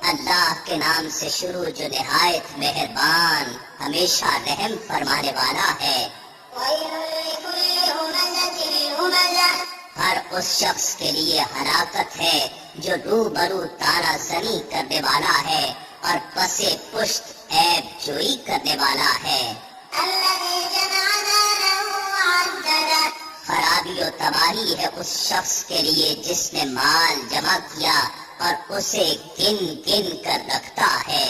اللہ کے نام سے شروع جو نہایت مہربان ہمیشہ رحم فرمانے والا ہے۔ ہر اس شخص کے لیے ہلاکت ہے جو روبرو تانا زنی کرنے والا ہے اور پسے پشت عیب جوئی کرنے والا ہے۔ خرابی و تباہی ہے اس شخص کے لیے جس نے مال جمع کیا اور اسے گن گن کر رکھتا ہے۔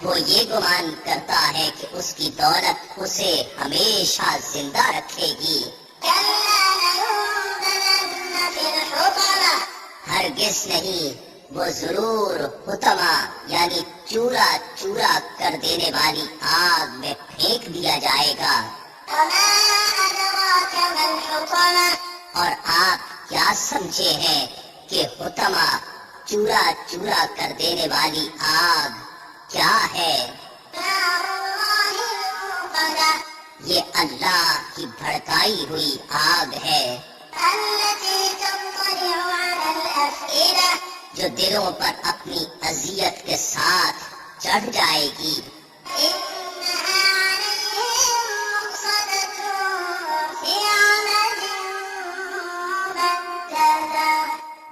وہ یہ گمان کرتا ہے کہ اس کی دولت اسے ہمیشہ زندہ رکھے گی۔ ہرگز نہیں، وہ ضرور حطمہ یعنی چورا چورا کر دینے والی آگ میں پھینک دیا جائے گا۔ اور آپ کیا سمجھے ہیں کہ حطمہ چورا چورا کر دینے والی آگ کیا ہے؟ یہ اللہ کی بھڑکائی ہوئی آگ ہے جو دلوں پر اپنی اذیت کے ساتھ چڑھ جائے گی۔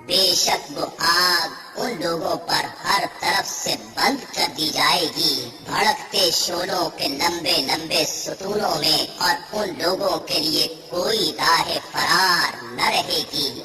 بے شک وہ آگ ان لوگوں پر ہر طرف سے بند کر دی جائے گی، بھڑکتے شعلوں کے لمبے لمبے ستونوں میں، اور ان لوگوں کے لیے کوئی راہ فرار نہ رہے گی۔